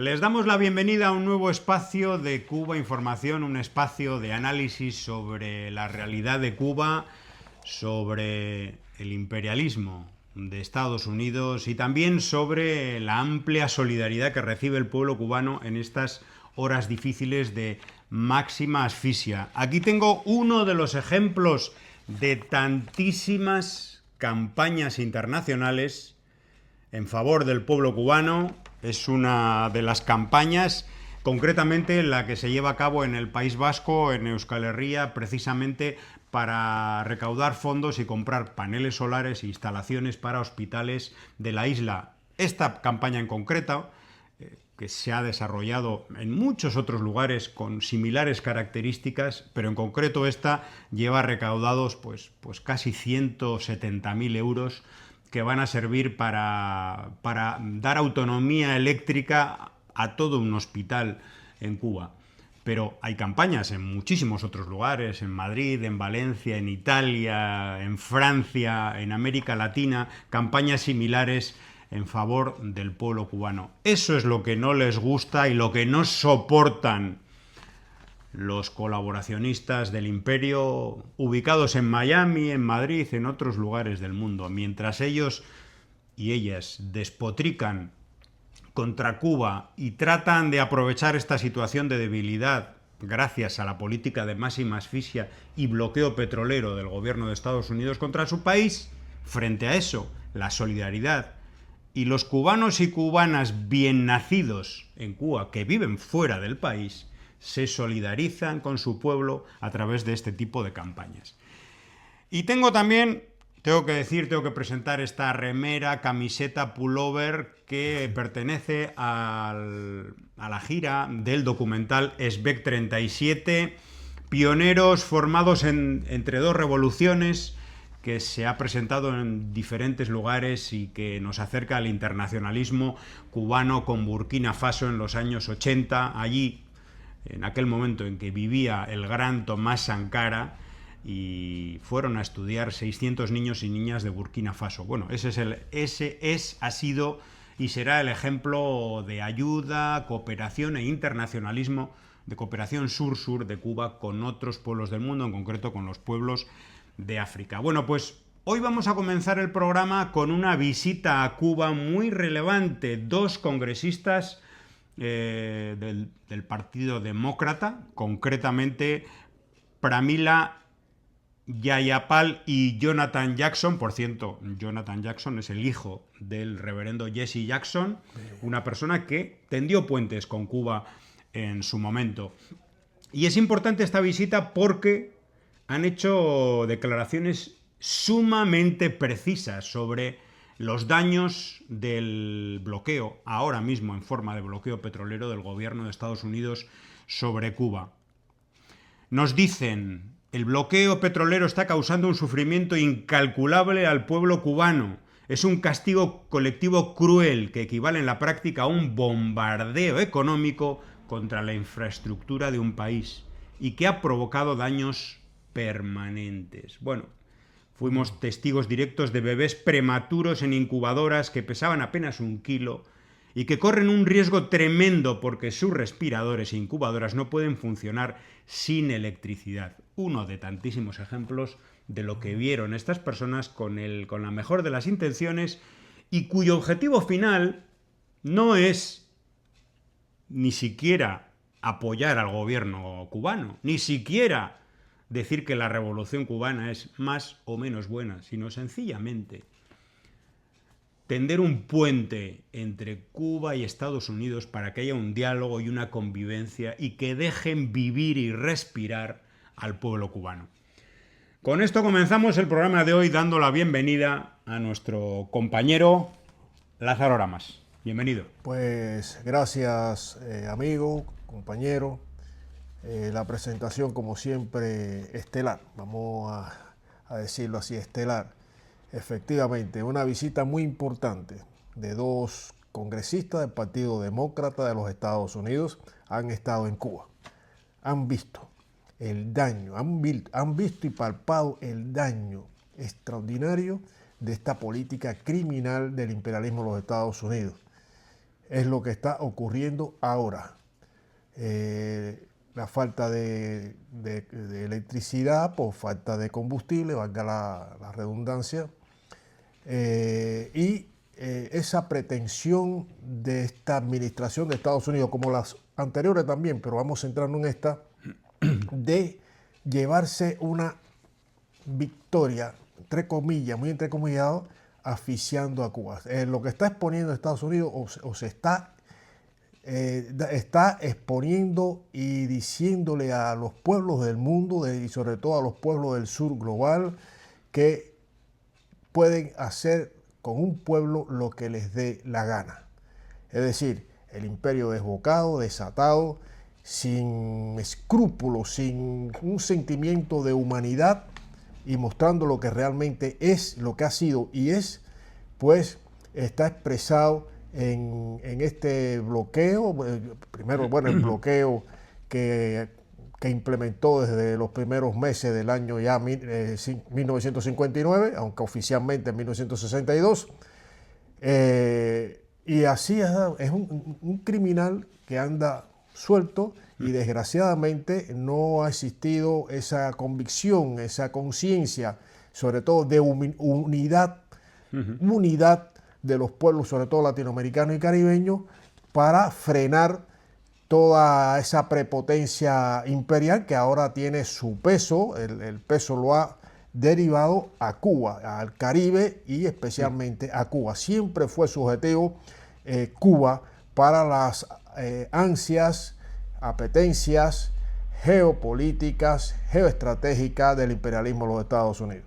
Les damos la bienvenida a un nuevo espacio de Cuba Información, un espacio de análisis sobre la realidad de Cuba, sobre el imperialismo de Estados Unidos y también sobre la amplia solidaridad que recibe el pueblo cubano en estas horas difíciles de máxima asfixia. Aquí tengo uno de los ejemplos de tantísimas campañas internacionales en favor del pueblo cubano. Es una de las campañas, concretamente la que se lleva a cabo en el País Vasco, en Euskal Herria, precisamente para recaudar fondos y comprar paneles solares e instalaciones para hospitales de la isla. Esta campaña en concreto, que se ha desarrollado en muchos otros lugares con similares características, pero en concreto esta lleva recaudados pues casi 170.000 euros que van a servir para dar autonomía eléctrica a todo un hospital en Cuba. Pero hay campañas en muchísimos otros lugares, en Madrid, en Valencia, en Italia, en Francia, en América Latina, campañas similares en favor del pueblo cubano. Eso es lo que no les gusta y lo que no soportan los colaboracionistas del imperio ubicados en Miami, en Madrid, en otros lugares del mundo. Mientras ellos y ellas despotrican contra Cuba y tratan de aprovechar esta situación de debilidad gracias a la política de máxima asfixia y bloqueo petrolero del gobierno de Estados Unidos contra su país, frente a eso, la solidaridad y los cubanos y cubanas bien nacidos en Cuba que viven fuera del país se solidarizan con su pueblo a través de este tipo de campañas. Y tengo también, tengo que presentar esta remera, camiseta, pullover que pertenece a la gira del documental SBEC 37, pioneros formados entre dos revoluciones, que se ha presentado en diferentes lugares y que nos acerca al internacionalismo cubano con Burkina Faso en los años 80, allí en aquel momento en que vivía el gran Tomás Sankara, y fueron a estudiar 600 niños y niñas de Burkina Faso. Bueno, ha sido y será el ejemplo de ayuda, cooperación e internacionalismo, de cooperación sur-sur de Cuba con otros pueblos del mundo, en concreto con los pueblos de África. Bueno, pues hoy vamos a comenzar el programa con una visita a Cuba muy relevante. Dos congresistas del Partido Demócrata, concretamente Pramila Jayapal y Jonathan Jackson. Por cierto, Jonathan Jackson es el hijo del reverendo Jesse Jackson, una persona que tendió puentes con Cuba en su momento. Y es importante esta visita porque han hecho declaraciones sumamente precisas sobre los daños del bloqueo, ahora mismo en forma de bloqueo petrolero del gobierno de Estados Unidos sobre Cuba. Nos dicen: el bloqueo petrolero está causando un sufrimiento incalculable al pueblo cubano. Es un castigo colectivo cruel que equivale en la práctica a un bombardeo económico contra la infraestructura de un país y que ha provocado daños permanentes. Bueno, fuimos testigos directos de bebés prematuros en incubadoras que pesaban apenas 1 kilo y que corren un riesgo tremendo porque sus respiradores e incubadoras no pueden funcionar sin electricidad. Uno de tantísimos ejemplos de lo que vieron estas personas con la mejor de las intenciones y cuyo objetivo final no es ni siquiera apoyar al gobierno cubano, ni siquiera decir que la revolución cubana es más o menos buena, sino sencillamente tender un puente entre Cuba y Estados Unidos para que haya un diálogo y una convivencia y que dejen vivir y respirar al pueblo cubano. Con esto comenzamos el programa de hoy dando la bienvenida a nuestro compañero Lázaro Aramas. Bienvenido. Pues gracias, amigo, compañero. La presentación, como siempre, estelar. Vamos a decirlo así, estelar. Efectivamente, una visita muy importante de dos congresistas del Partido Demócrata de los Estados Unidos. Han estado en Cuba. Han visto el daño, han visto y palpado el daño extraordinario de esta política criminal del imperialismo de los Estados Unidos. es lo que está ocurriendo ahora. La falta de electricidad por falta de combustible, valga la redundancia, y esa pretensión de esta administración de Estados Unidos, como las anteriores también, pero vamos centrarnos en esta, de llevarse una victoria, entre comillas, muy entrecomillado, asfixiando a Cuba. Lo que está exponiendo Estados Unidos o se está exponiendo y diciéndole a los pueblos del mundo y sobre todo a los pueblos del sur global que pueden hacer con un pueblo lo que les dé la gana. Es decir, el imperio desbocado, desatado, sin escrúpulos, sin un sentimiento de humanidad y mostrando lo que realmente es, lo que ha sido y es, pues está expresado en este bloqueo. Primero, bueno, el bloqueo que implementó desde los primeros meses del año ya 1959, aunque oficialmente en 1962. Y así es un criminal que anda suelto y desgraciadamente no ha existido esa convicción, esa conciencia, sobre todo de unidad de los pueblos, sobre todo latinoamericanos y caribeños, para frenar toda esa prepotencia imperial que ahora tiene su peso. El peso lo ha derivado a Cuba, al Caribe y especialmente a Cuba. Siempre fue su objetivo Cuba para las ansias, apetencias geopolíticas, geoestratégicas del imperialismo de los Estados Unidos.